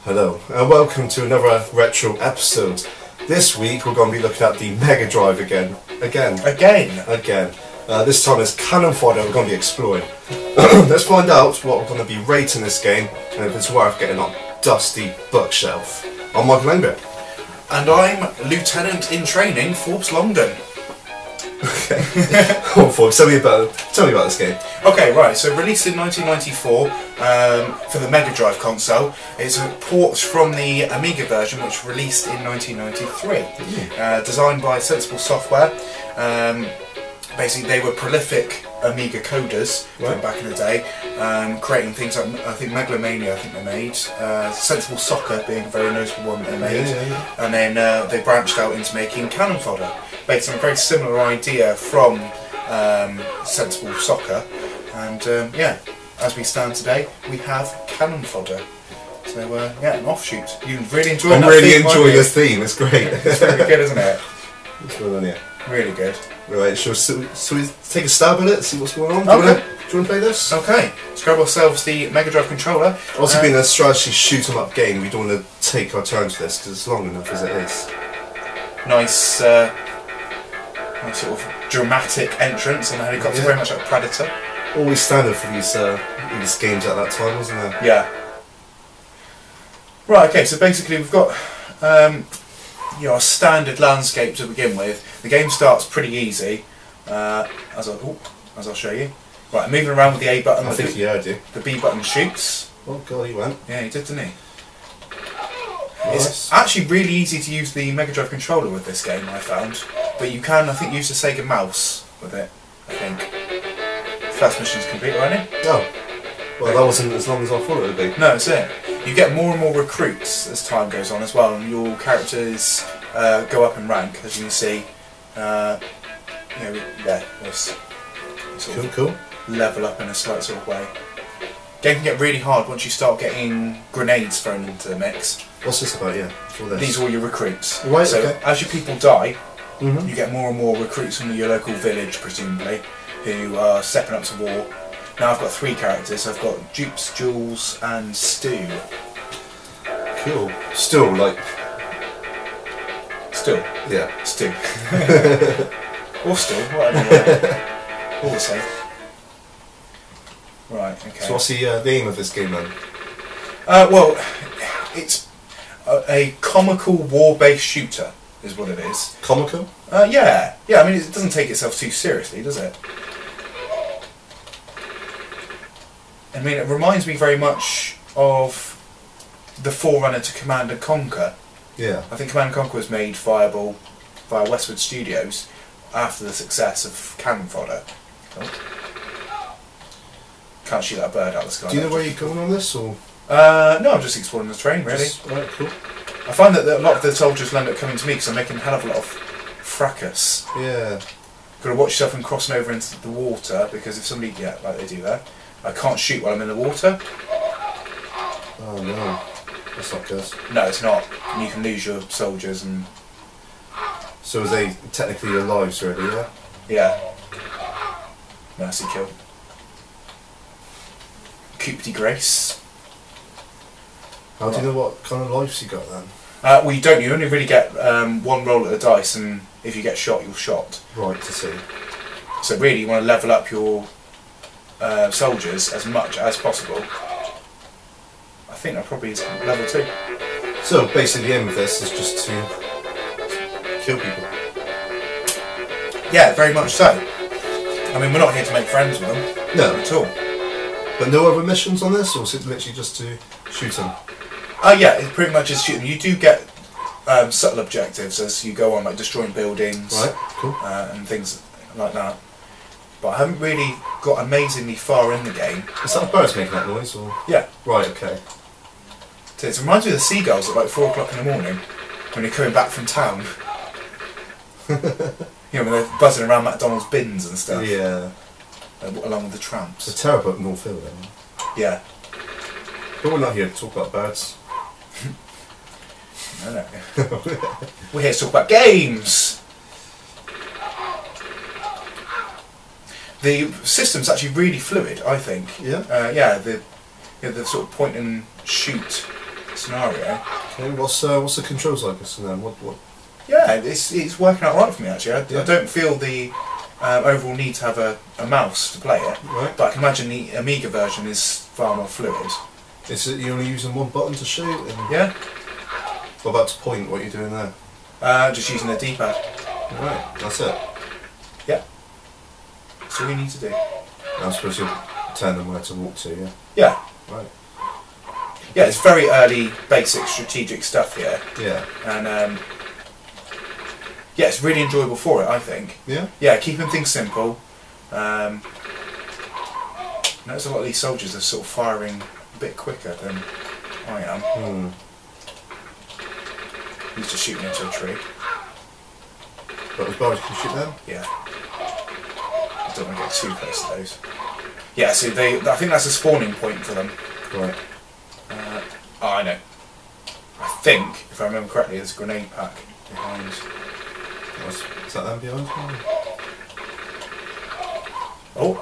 Hello and welcome to another retro episode. This week we're going to be looking at the Megadrive again. This time it's Cannon Fodder we're going to be exploring. Let's find out what we're going to be rating this game and if it's worth getting on dusty bookshelf. I'm Michael Langbeck. And I'm Lieutenant in Training, Forbes Longdon. Okay. Oh, Forbes, tell me about this game. Okay, right, so released in 1994 for the Megadrive console. It's a port from the Amiga version which released in 1993. Designed by Sensible Software. Basically they were prolific Amiga coders back in the day, creating things like, I think Megalomania they made, Sensible Soccer being a very notable one that they made, and then they branched out into making Cannon Fodder, based on a very similar idea from Sensible Soccer, and as we stand today we have Cannon Fodder. So an offshoot. You really enjoy it. I'm really enjoying this theme, it's great. It's very good, isn't it? What's going on here? Really good. Right, shall we take a stab at it, see what's going on? Okay. Do you want to play this? Okay, let's grab ourselves the Mega Drive controller. Also being a strategy shoot 'em up game, we don't want to take our turn to this because it's long enough as it is. Nice, nice sort of dramatic entrance on the helicopter, very much like Predator. Always standard for these games at that time, wasn't it? Yeah. Right, okay, so basically we've got a standard landscape to begin with. The game starts pretty easy, as I'll show you. Right, moving around with the A button. I think you heard you. The B button shoots. Oh god, he went. Yeah, he did, didn't he? Nice. It's actually really easy to use the Mega Drive controller with this game, I found. But you can, I think, use the Sega mouse with it, I think. First mission's complete already. Oh. Well, that wasn't as long as I thought it would be. No, that's it. You get more and more recruits as time goes on as well, and your characters go up in rank, as you can see. This sort of Cool. level up in a slight sort of way. Game can get really hard once you start getting grenades thrown into the mix. What's this about, yeah? These are all your recruits. Right, so okay. as your people die, you get more and more recruits from your local village, presumably, who are stepping up to war. Now I've got 3 characters. I've got Dupes, Jules, and Stu. Cool. Still, like... Stu? Yeah. Stu. Or Stu, whatever. All the same. Right, okay. So what's the aim of this game then? Well, it's a comical war-based shooter, is what it is. Comical? Yeah. Yeah, I mean, it doesn't take itself too seriously, does it? I mean, it reminds me very much of the forerunner to Command and Conquer. Yeah. I think Command and Conquer was made viable via Westwood Studios after the success of Cannon Fodder. Oh. Can't shoot that bird out of the sky. Do you know where you're going on this, or...? No, I'm just exploring the terrain, really. Right, cool. I find that a lot of the soldiers will end up coming to me because I'm making a hell of a lot of fracas. Yeah. Got to watch yourself from crossing over into the water, because if somebody, like they do there, I can't shoot while I'm in the water. Oh no, that's not good. No, it's not. And you can lose your soldiers and... So are they technically your lives already, yeah? Yeah. Mercy kill. Coupe de Grace. How do you know what kind of lives you got then? Well, you don't. You only really get one roll at the dice, and if you get shot, you're shot. Right, to see. So really, you want to level up your soldiers as much as possible. I think that probably is level 2. So basically the aim of this is just to kill people. Yeah, very much so. I mean, we're not here to make friends with them. No. At all. But no other missions on this, or is it literally just to shoot them? Yeah, it pretty much is shooting. You do get subtle objectives as you go on, like destroying buildings, right, cool. And things like that. But I haven't really got amazingly far in the game. Is that birds making that noise, or...? Yeah. Right, okay. So it reminds me of the seagulls at like 4 o'clock in the morning when they're coming back from town. You know, when they're buzzing around McDonald's bins and stuff. Yeah. Along with the tramps. The terrible up North Hill then. Yeah. But we're not here to talk about birds. No. We're here to talk about games! The system's actually really fluid, I think. Yeah? Yeah, the sort of point and shoot scenario. Okay, what's the controls like this and then? What? Yeah, it's working out right for me actually. Yeah. I don't feel the overall need to have a mouse to play it, Right. but I can imagine the Amiga version is far more fluid. Is it you only using one button to shoot? And Yeah, what about to point? What are you doing there? just using the D-pad. Right, that's it. Yeah, that's all you need to do. I suppose you'll tell them where to walk to, yeah? Yeah, Right. yeah, it's very early, basic, strategic stuff here, Yeah. and yeah, it's really enjoyable for it, I think. Yeah? Yeah, keeping things simple. Notice a lot of these soldiers are sort of firing a bit quicker than I am. He's just shooting into a tree. But as far as you can shoot them? Yeah. I don't want to get too close to those. Yeah, so I think that's a spawning point for them. Right. Oh, I know. I think, if I remember correctly, there's a grenade pack behind. Is that them behind? Oh.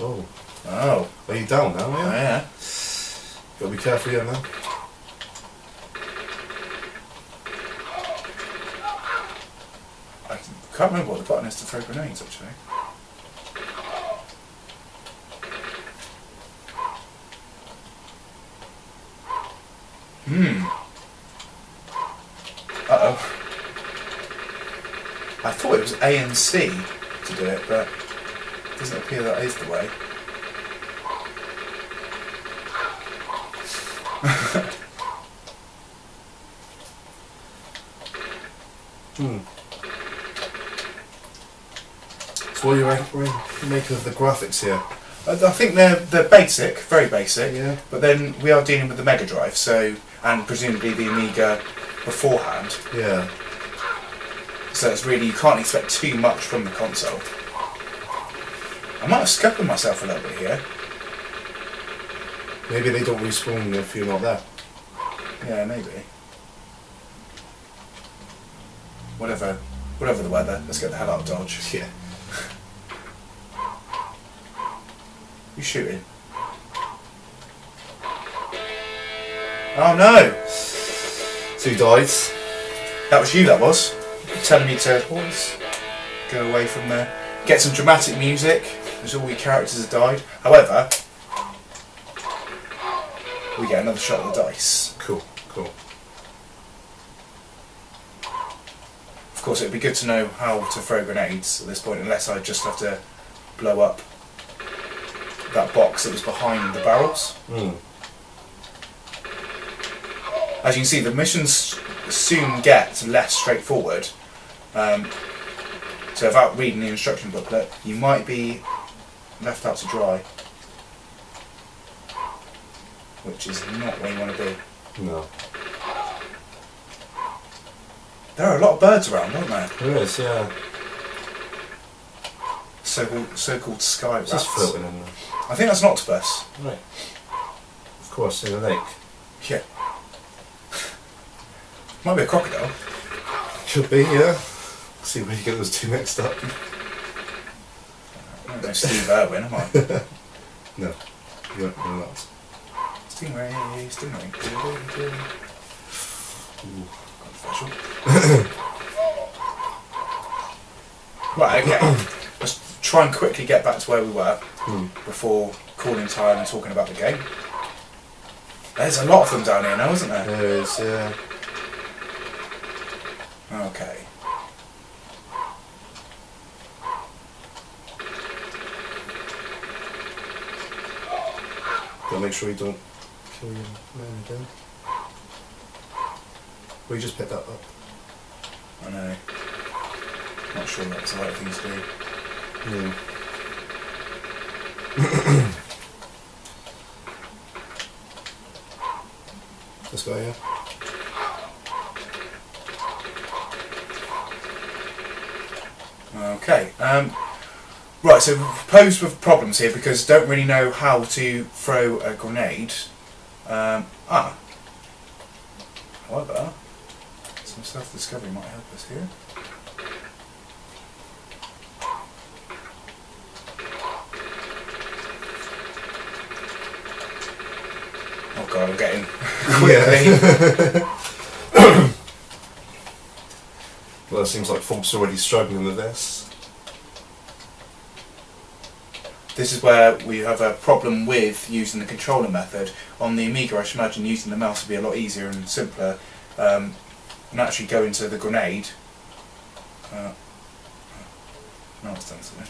Oh. Oh. Are you down now, Oh, yeah? yeah. Gotta be careful here now. I can't remember what the button is to throw grenades, actually. Uh-oh. I thought it was A and C to do it, but it doesn't appear that is the way. So what are you making of the graphics here? I think they're basic, very basic, Yeah. but then we are dealing with the Megadrive, so, and presumably the Amiga beforehand, Yeah. so it's really, you can't expect too much from the console. I might have scuppered myself a little bit here. Maybe they don't respawn if you're not there. Yeah, maybe. Whatever the weather, let's get the hell out of Dodge. Yeah. You shooting? Oh no! 2 died. That was you, that was. Telling me to go away from there. Get some dramatic music, as all your characters have died. However, we get another shot of the dice. Cool, cool. Of course, it would be good to know how to throw grenades at this point, unless I just have to blow up that box that was behind the barrels. As you can see, the missions soon get less straightforward. So without reading the instruction booklet, you might be left out to dry, which is not where you want to be. No. There are a lot of birds around, aren't there? There is, yeah. So-called sky It's rats. just floating in there. I think that's an octopus. Right. Of course, in the lake. Yeah. Might be a crocodile. Should be, yeah. See where you get those two mixed up. I don't know Steve Irwin, am I? No, you're not. Stingray. Controversial. Right, okay. Let's try and quickly get back to where we were before calling time and talking about the game. There's a lot of them down here now, isn't there? There is, yeah. Okay. Gotta make sure you don't kill your man again. Well, you just picked that up. I know. Not sure that's the right thing to do. Yeah. This guy, yeah. Okay. Right, so we're posed with problems here because don't really know how to throw a grenade. However, some self-discovery might help us here. Oh god, I'm getting quickly. Well, it seems like Forbes are already struggling with this. This is where we have a problem with using the controller method. On the Amiga, I should imagine using the mouse would be a lot easier and simpler. And actually go into the grenade. No, it's done something.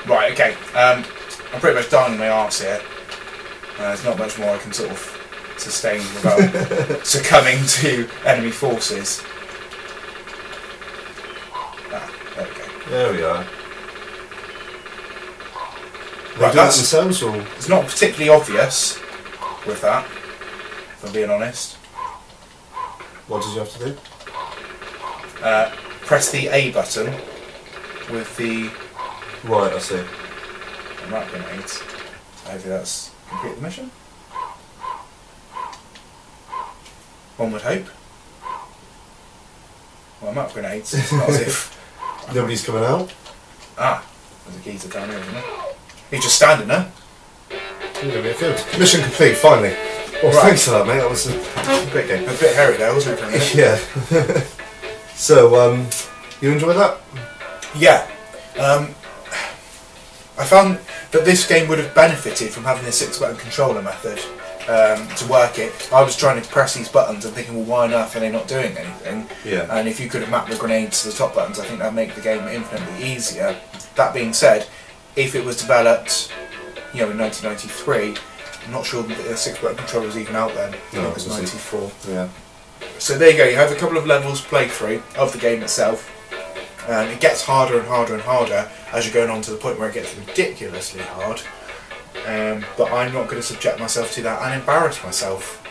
Right, okay. I'm pretty much dying on my arse here. There's not much more I can sort of sustain without succumbing to enemy forces. There we go. There we are. Right, that's themselves, or it's not particularly obvious with that, if I'm being honest. what did you have to do? Press the A button with the Right, I see. rat grenades. Hopefully that's complete the mission. One would hope. Well, I'm out of grenades. It's not as if Nobody's coming out. There's a geezer down here, isn't there? He's just standing there. Yeah, good. Mission complete, finally. Well, Right. thanks for that, mate. That was a great game. A bit hairy there, wasn't it? For a minute? Yeah. So, you enjoyed that? Yeah. I found that this game would have benefited from having the 6-button controller method to work it. I was trying to press these buttons and thinking, well, why on earth are they not doing anything? Yeah. And if you could have mapped the grenades to the top buttons, I think that would make the game infinitely easier. That being said, if it was developed, in 1993, I'm not sure that the 6-button controller was even out then. I think it was 94. Yeah. So there you go, you have a couple of levels played through of the game itself. And it gets harder and harder and harder as you're going on to the point where it gets ridiculously hard. But I'm not going to subject myself to that and embarrass myself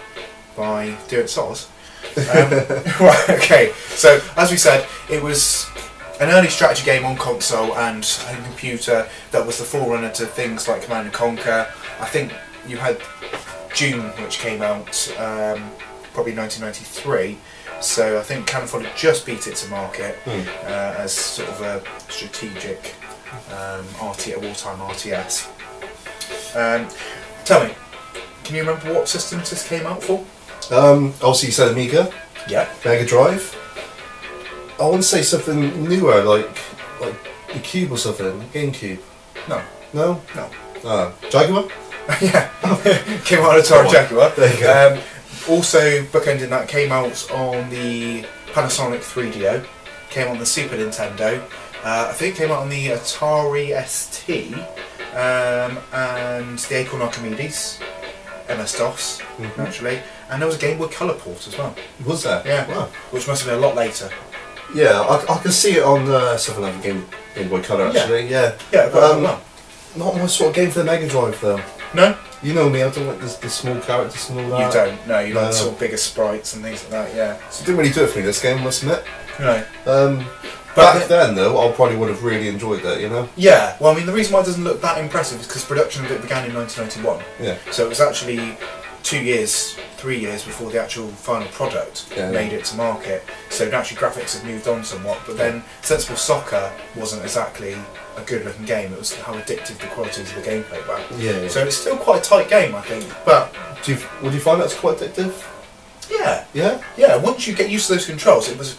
by doing soz. Right, okay, so as we said, it was an early strategy game on console and a computer that was the forerunner to things like Command and Conquer. I think you had Dune, which came out probably 1993. So I think Cannon Fodder just beat it to market as sort of a strategic wartime RTS. Tell me, can you remember what systems this came out for? Obviously you said Amiga. Yeah. Megadrive. I want to say something newer, like the Cube or something. GameCube. No. No? No. Jaguar? Yeah. Came out on Atari Jaguar. There you go. Also, bookending that, came out on the Panasonic 3DO, came on the Super Nintendo, I think it came out on the Atari ST, and the Acorn Archimedes, MS-DOS, naturally, and there was a Game Boy Color port as well. Was there? Yeah, Wow. which must have been a lot later. Yeah, I can see it on something like a Game Boy Color actually, yeah. Yeah, but not my sort of game for the Mega Drive though. No? You know me, I don't like the small characters and all that. You don't, no, you like sort of bigger sprites and things like that, yeah. So it didn't really do it for me, this game, I must admit. No. Back then though, I probably would have really enjoyed that, Yeah, well I mean the reason why it doesn't look that impressive is because production of it began in 1991. Yeah. So it was actually 3 years before the actual final product made it to market. So naturally graphics had moved on somewhat, but then Sensible Soccer wasn't exactly a good looking game. It was how addictive the qualities of the gameplay were. Yeah. So it's still quite a tight game, I think. But would you find that's quite addictive? yeah. Yeah? Yeah, once you get used to those controls, it was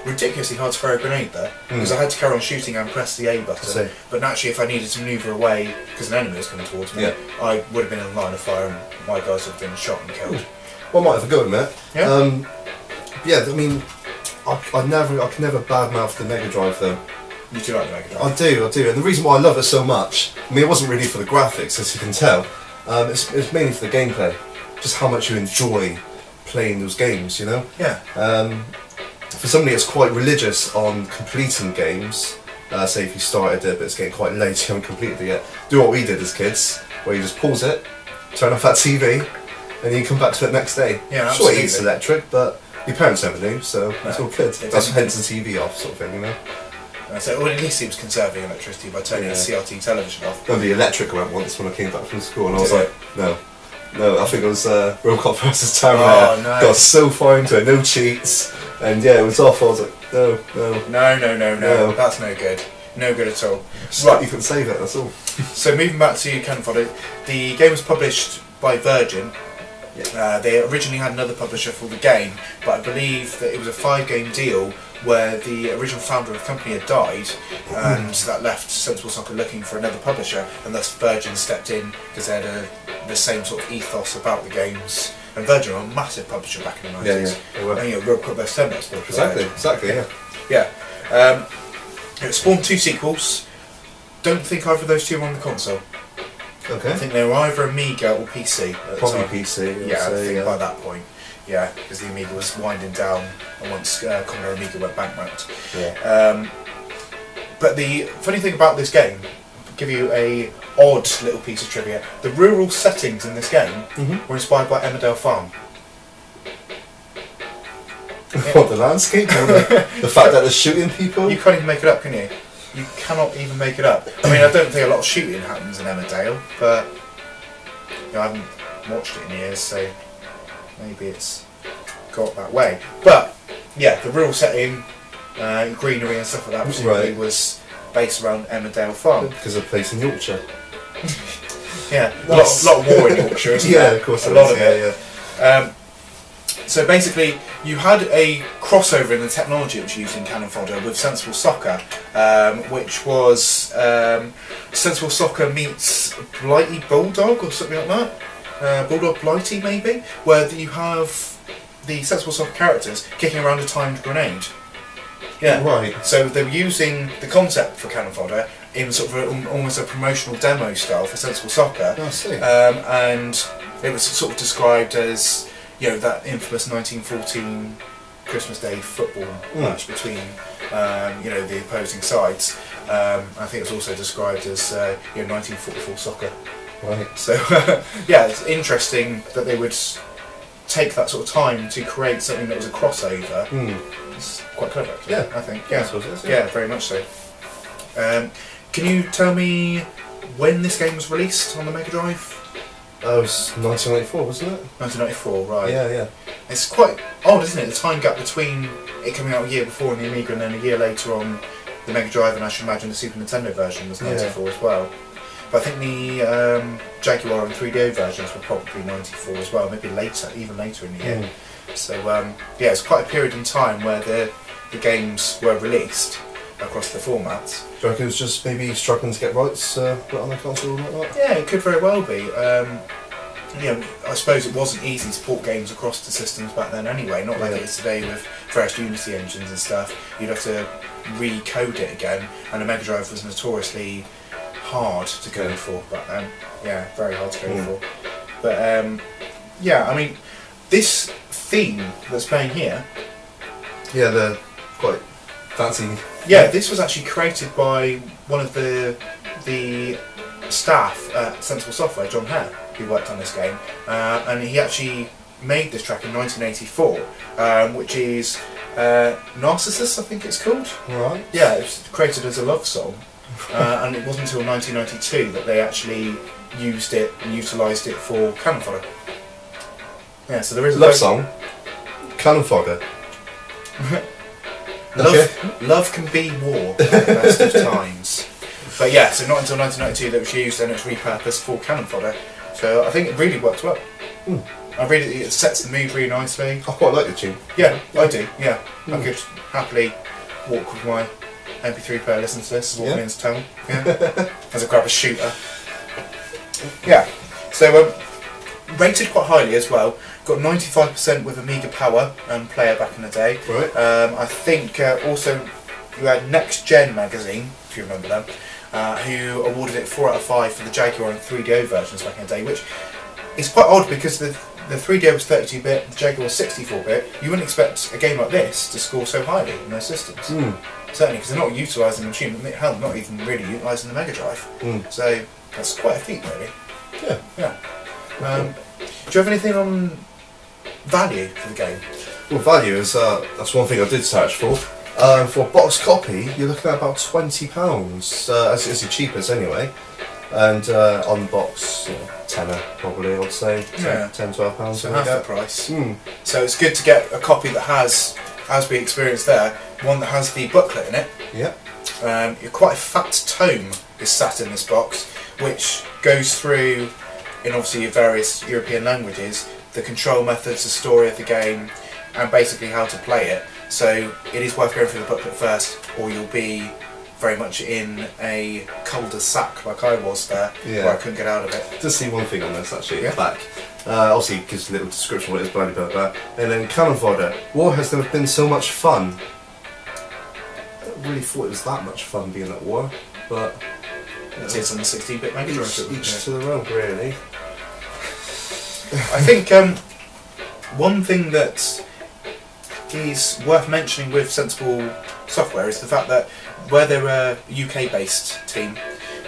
ridiculously hard to throw a grenade there because I had to carry on shooting and press the A button. But naturally, if I needed to manoeuvre away because an enemy was coming towards me, I would have been in the line of fire and my guys would have been shot and killed. Well, I might have a go at it. Yeah. Yeah, I mean, I can never badmouth the Mega Drive though. You do like the Mega Drive? I do, and the reason why I love it so much, I mean, it wasn't really for the graphics, as you can tell. It's mainly for the gameplay. just how much you enjoy playing those games, you know? Yeah. For somebody that's quite religious on completing games, say if you started it but it's getting quite late, you haven't completed it yet, do what we did as kids, where you just pause it, turn off that TV, and you come back to it next day. Yeah, sure, absolutely. it eats electric, but your parents never do, so it's all good. It That's doesn't- hence the TV off, sort of thing, you know? So, well, at least he was conserving electricity by turning the CRT television off. Remember the electric went once when I came back from school, and I was Did like, no, I think it was Robocop vs Terminator. Oh, no. Got so far into it, no cheats, and yeah, it was off. I was like, no. No, that's no good. No good at all. Right, you couldn't save it, that's all. So moving back to Cannon Fodder, the game was published by Virgin. They originally had another publisher for the game, but I believe that it was a 5-game deal where the original founder of the company had died, and that left Sensible Soccer looking for another publisher, and thus Virgin stepped in because they had the same sort of ethos about the games. And Virgin were a massive publisher back in the 90s. They were. And Robocop vs Terminator. Exactly, yeah. Yeah. It spawned 2 sequels. Don't think either of those 2 were on the console. Okay. I think they were either Amiga or PC at the Probably time. PC. Yeah, I think by that point. Yeah, because the Amiga was winding down, and once Commodore Amiga went bankrupt. Yeah. But the funny thing about this game, I'll give you a odd little piece of trivia. The rural settings in this game were inspired by Emmerdale Farm. What, the landscape? Or the fact that they're shooting people? You can't even make it up, can you? You cannot even make it up. I mean, I don't think a lot of shooting happens in Emmerdale, but you know, I haven't watched it in years, so maybe it's got that way. But yeah, the rural setting, greenery and stuff like that, presumably was based around Emmerdale Farm. Because of a place in Yorkshire. Yeah, Nice. lot of war in Yorkshire, isn't Yeah, there? of course a there lot is, of it. So basically, you had a crossover in the technology which was used in Cannon Fodder with Sensible Soccer, which was Sensible Soccer meets Blighty Bulldog or something like that. Bulldog Blighty maybe, where you have the Sensible Soccer characters kicking around a timed grenade. Yeah. Right. So they were using the concept for Cannon Fodder in sort of almost a promotional demo style for Sensible Soccer. I see. And it was sort of described as, you know, that infamous 1914 Christmas Day football match between, you know, the opposing sides. I think it was also described as, you know, 1944 soccer. Right. So, yeah, it's interesting that they would take that sort of time to create something that was a crossover. It's quite clever, actually. Yeah, I think. I Yeah, suppose it is, yeah, very much so. Can you tell me when this game was released on the Megadrive? That was 1994, wasn't it? 1994, right. Yeah. It's quite odd, isn't it? The time gap between it coming out a year before on the Amiga and then a year later on the Mega Drive, and I should imagine the Super Nintendo version was 94 as well. But I think the Jaguar and 3DO versions were probably 94 as well, maybe later, even later in the year. So yeah, it's quite a period in time where the games were released across the formats. Do you reckon it was just maybe struggling to get rights put on the console or like that? Yeah, it could very well be. You know, I suppose it wasn't easy to port games across the systems back then anyway, not like it is today with various Unity engines and stuff. You'd have to recode it again, and the Mega Drive was notoriously hard to code for back then. Yeah, very hard to code for. But yeah, I mean, this theme that's playing here... Yeah, they're quite fancy. Yeah, this was actually created by one of the staff at Sensible Software, John Hare, who worked on this game, and he actually made this track in 1984, which is Narcissus, I think it's called. Right. Yeah, it was created as a love song, and it wasn't until 1992 that they actually used it and utilised it for Cannon Fodder. Yeah, so there is a Love song. Cannon Fodder. Love can be war at the best of times. But yeah, so not until 1992 that it was used and it's repurposed for Cannon Fodder. So I think it really works well. I really, it sets the mood really nicely. I quite like the tune. Yeah, I do, yeah. I could happily walk with my MP3 player, listen to this, walking into town, as I grab a shooter. Yeah, so rated quite highly as well. Got 95% with Amiga Power and Player back in the day. Right. I think also you had Next Gen magazine, if you remember them, who awarded it 4 out of 5 for the Jaguar and 3DO versions back in the day, which is quite odd because the the 3DO was 32-bit, the Jaguar was 64-bit. You wouldn't expect a game like this to score so highly in those systems. Certainly, because they're not utilising the machine. Hell, not even really utilising the Megadrive. So that's quite a feat, really. Yeah. Do you have anything on value for the game? Well, value is that's one thing I did search for. For a box copy, you're looking at about £20, as your cheapest anyway. And on the box, tenner probably, I'd say. Yeah. £10–12. So half the price. So it's good to get a copy that has, as we experienced there, one that has the booklet in it. Yeah. Quite a fat tome is sat in this box, which goes through, in obviously various European languages, the control methods, the story of the game, and basically how to play it. So it is worth going through the booklet first, or you'll be very much in a cul-de-sac like I was there, where I couldn't get out of it. Just see one thing on this actually, at the back. Obviously it gives a little description of what it is, blah blah blah. And then Cannon Fodder. War has never been so much fun. I don't really thought it was that much fun being at war, but It is on the 16-bit Megadrive. each to their own, really. I think one thing that is worth mentioning with Sensible Software is the fact that where they're a UK-based team,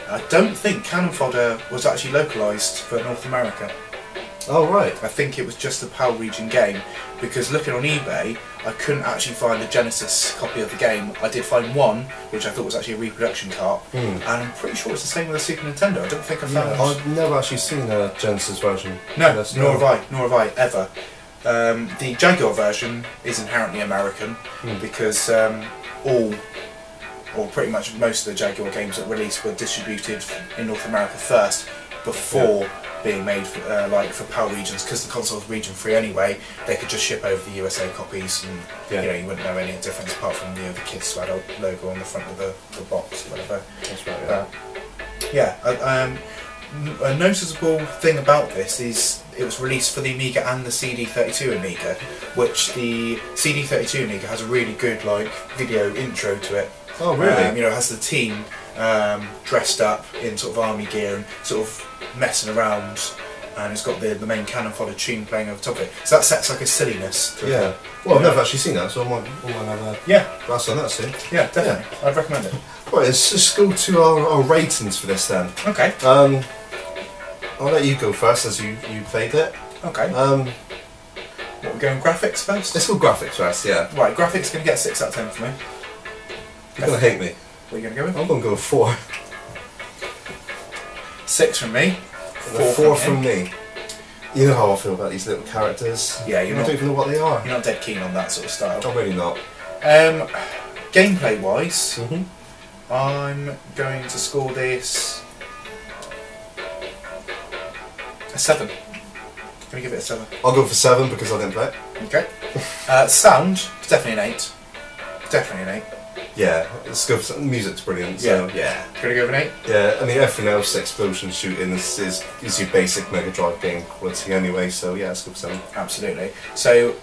I don't think Cannon Fodder was actually localised for North America. Oh right. I think it was just a PAL region game, because looking on eBay I couldn't actually find a Genesis copy of the game. I did find one which I thought was actually a reproduction cart, and I'm pretty sure it's the same with the Super Nintendo. I don't think I found it. I've never actually seen a Genesis version. No, nor have I, ever. The Jaguar version is inherently American, because all, or pretty much most of the Jaguar games that released were distributed in North America first, before being made for PAL regions, because the console's region free anyway. They could just ship over the USA copies, and you wouldn't know any difference apart from the Kids adult logo on the front of the box, or whatever. That's right. A noticeable thing about this is it was released for the Amiga and the CD32 Amiga, which the CD32 Amiga has a really good video intro to it. Oh really? It has the team dressed up in sort of army gear and sort of messing around, and it's got the main Cannon Fodder tune playing over top of it. So that sets like a silliness to it. Well, I've never actually seen that, so I might have a glance on that soon. Yeah, definitely. I'd recommend it. Right, let's just go to our ratings for this then. Okay. I'll let you go first, as you played it. Okay. What, we're going graphics first? Let's go graphics first, yeah. Right, graphics going to get 6 out of 10 for me. You're going to hate me. What are you going to go with? I'm going to go 4. 6 from me. 4 from me. You know how I feel about these little characters. Yeah, I don't even know what they are. You're not dead keen on that sort of style. I'm really not. Gameplay wise, I'm going to score this a 7. Can we give it a 7? I'll go for 7 because I didn't play it. Okay. Sound, definitely an 8. Definitely an 8. Yeah, let's go for some. Music's brilliant, so yeah. Gonna go with an 8? Yeah, I mean everything else, explosion shooting, is your basic Megadrive game quality anyway, so yeah, let's go for 7. Absolutely. So,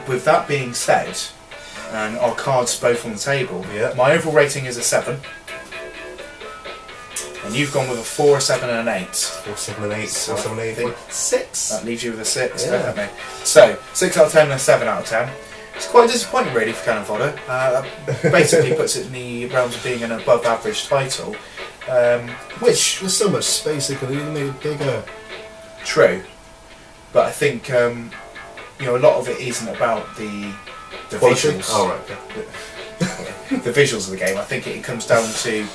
with that being said, and our cards both on the table, my overall rating is a 7. And you've gone with a 4, a 7 and an 8. 4, 7 and 8, 4, 7 and 8, 6. That leaves you with a 6, definitely. So, 6 out of 10 and a 7 out of 10. It's quite disappointing really for Cannon Fodder. Basically puts it in the realms of being an above average title. Which, there's so much space, they could have even made it bigger. True. But I think a lot of it isn't about the visuals. Oh right, the visuals of the game. I think it comes down to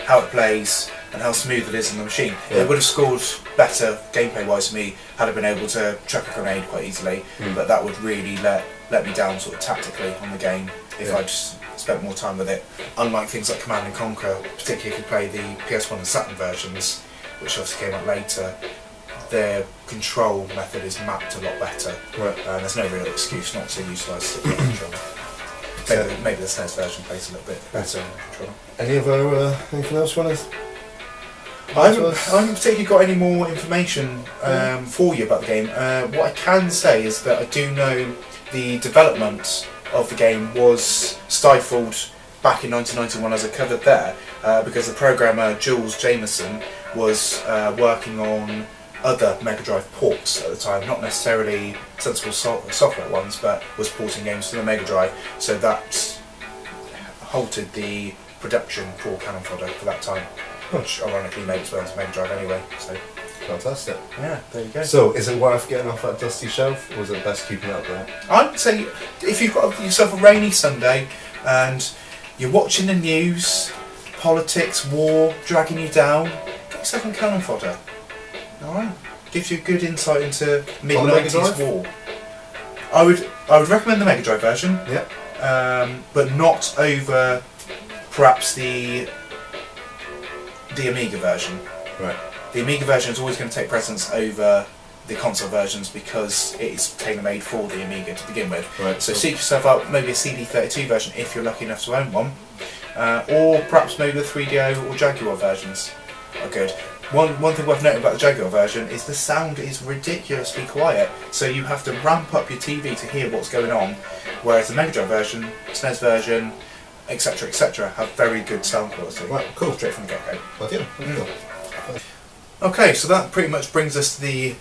how it plays and how smooth it is on the machine. It would have scored better gameplay wise for me had I been able to chuck a grenade quite easily, but that would really let me down sort of tactically on the game if I just spent more time with it. Unlike things like Command and Conquer, particularly if you play the PS1 and Saturn versions, which obviously came out later, their control method is mapped a lot better. Right. And there's no real excuse not to utilise stick control. Maybe the SNES version plays a little bit better on control. Anything else you want to? I haven't particularly got any more information for you about the game. What I can say is that I do know the development of the game was stifled back in 1991, as I covered there, because the programmer Jules Jameson was working on other Mega Drive ports at the time, not necessarily sensible software ones, but was porting games to the Mega Drive. So that halted the production for Cannon Fodder for that time, which ironically made its way onto Mega Drive anyway. So fantastic. yeah, there you go. So, is it worth getting off that dusty shelf, or is it best keeping it up there? I would say if you've got yourself a rainy Sunday and you're watching the news, politics, war dragging you down, get yourself a Cannon Fodder. Alright? Gives you a good insight into mid-90s war. I would recommend the Mega Drive version. Yeah. But not over perhaps the Amiga version. Right. The Amiga version is always going to take precedence over the console versions because it is tailor-made for the Amiga to begin with. Right. So seek yourself out maybe a CD32 version if you're lucky enough to own one, or perhaps maybe the 3DO or Jaguar versions are good. One thing worth noting about the Jaguar version is the sound is ridiculously quiet, so you have to ramp up your TV to hear what's going on, whereas the Mega Drive version, SNES version, etc., have very good sound quality. Right, cool. Straight from the get-go. Well, yeah. Cool. Okay, so that pretty much brings us to the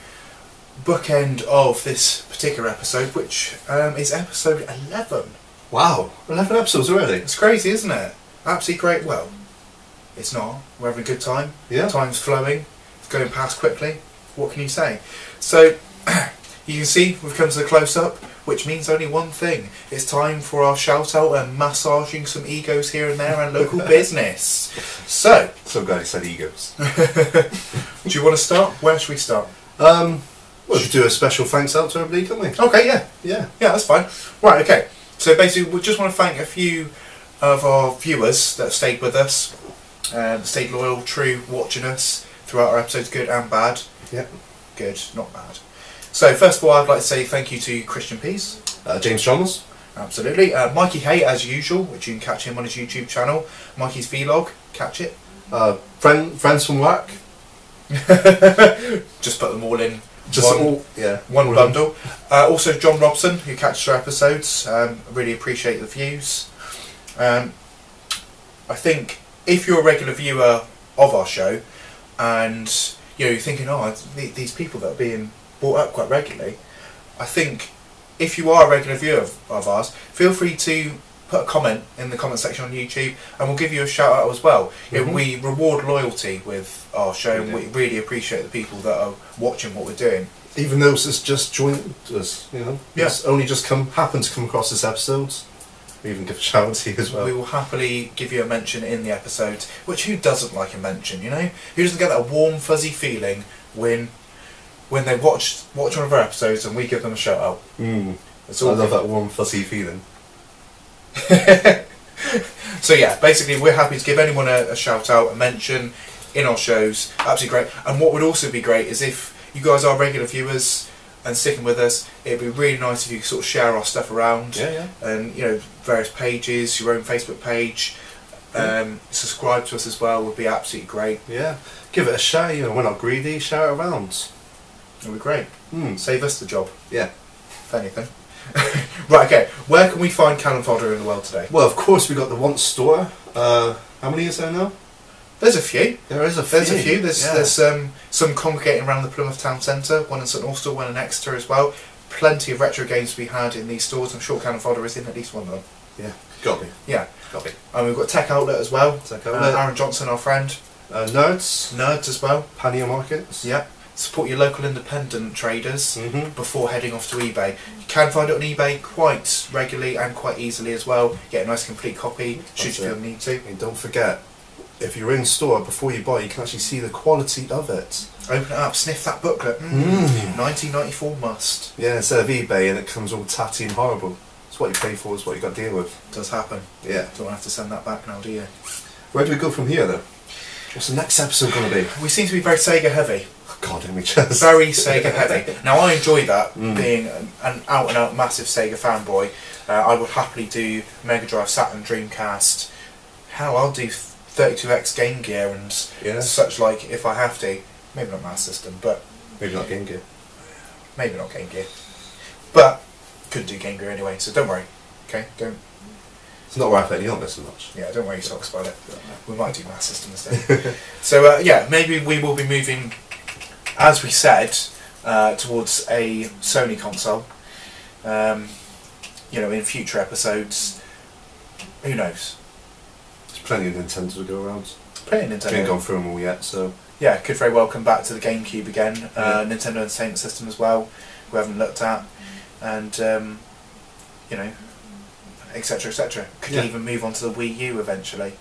bookend of this particular episode, which is episode 11. Wow, 11 episodes already. It's crazy, isn't it? Absolutely great. Well, it's not. We're having a good time. Yeah. Time's flowing. It's going past quickly. What can you say? So, you can see we've come to the close-up, which means only one thing. It's time for our shout-out and massaging some egos here and there and local business. So, Some guy said egos. do you want to start? Where should we start? Well, we should do a special thanks out to everybody, can't we? Okay, yeah. Yeah. Yeah, that's fine. Right, okay. So basically, we just want to thank a few of our viewers that have stayed with us, stayed loyal, true, watching us throughout our episodes, good and bad. Yeah. Good, not bad. So first of all, I'd like to say thank you to Christian Pease. James Chalmers. Absolutely. Mikey Hay, as usual, which you can catch him on his YouTube channel. Mikey's Vlog, catch it. Friends from work. Just put them all in. Just one bundle. Also John Robson, who catches our episodes. Really appreciate the views. I think if you're a regular viewer of our show and you're thinking, oh, these people that are being brought up quite regularly, I think if you are a regular viewer of ours, feel free to put a comment in the comment section on YouTube and we'll give you a shout out as well. We reward loyalty with our show and we really appreciate the people that are watching what we're doing. Even those that's just joined us, you know, it's only just happened to come across this episode. We even give a shout out to you as well. We will happily give you a mention in the episode, which who doesn't like a mention, you know? Who doesn't get that warm fuzzy feeling when they watch one of our episodes and we give them a shout out? I love that warm fuzzy feeling. So yeah, basically we're happy to give anyone a shout out, a mention in our shows. Absolutely great. And what would also be great is if you guys are regular viewers and sticking with us, it'd be really nice if you could sort of share our stuff around. And you know, various pages, your own Facebook page. Subscribe to us as well would be absolutely great. Yeah, give it a share. You know, we're not greedy. Share it around. It'd be great. Save us the job. Yeah. If anything. Right, okay. Where can we find Cannon Fodder in the world today? Well, of course we got the Once store. How many is there now? There's a few. There's a few. There's some congregating around the Plymouth town centre, one in St Austell, one in Exeter as well. Plenty of retro games to be had in these stores. I'm sure Cannon Fodder is in at least one of them. Yeah, got me. Yeah. Got me. And we've got Tech Outlet as well. Tech Outlet. Aaron Johnson, our friend. Nerds as well. Pannier Markets. Yeah. Support your local independent traders before heading off to eBay. You can find it on eBay quite regularly and quite easily as well. Get a nice complete copy should you feel the need to. And don't forget, if you're in store, before you buy, you can actually see the quality of it. Open it up, sniff that booklet. 1994 must. Yeah, instead of eBay and it comes all tatty and horrible. It's what you pay for, it's what you got to deal with. It does happen. Yeah. Don't have to send that back now, do you? Where do we go from here though? What's the next episode going to be? We seem to be very Sega heavy. God, didn't we just? Very Sega heavy. Now I enjoy that, being an out and out massive Sega fanboy. I would happily do Mega Drive, Saturn, Dreamcast. Hell, I'll do 32X Game Gear and such like if I have to. Maybe not Master System, but maybe not Game Gear. Maybe not Game Gear, but could do Game Gear anyway. So don't worry. Okay, don't. It's not worth it. You don't miss so much. Yeah, don't worry your socks about it. We might do Master System instead. So yeah, maybe we will be moving as we said, towards a Sony console. You know, in future episodes, who knows? There's plenty of Nintendo to go around. Plenty of Nintendo. We ain't gone through them all yet, so... Yeah, could very well come back to the GameCube again. Nintendo Entertainment System as well, we haven't looked at. And, you know, etc, etc. Could even move on to the Wii U eventually.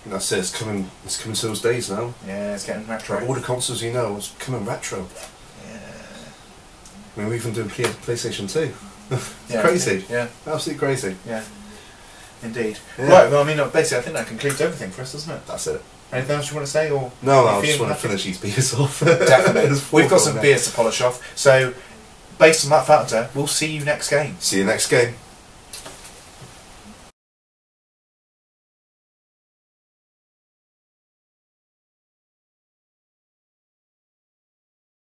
And that's it, it's coming to those days now. Yeah, it's getting retro. All the consoles you know is coming retro. Yeah. I mean, we're even doing PlayStation 2. It's Yeah, crazy. Yeah. Absolutely crazy. Yeah. Indeed. Yeah. Right, well, I mean, basically, I think that concludes everything for us, doesn't it? That's it. Anything else you want to say? Or No, you I just feeling want to happy? finish these beers off. Definitely. We've got some now. beers to polish off. So, based on that factor, we'll see you next game. See you next game.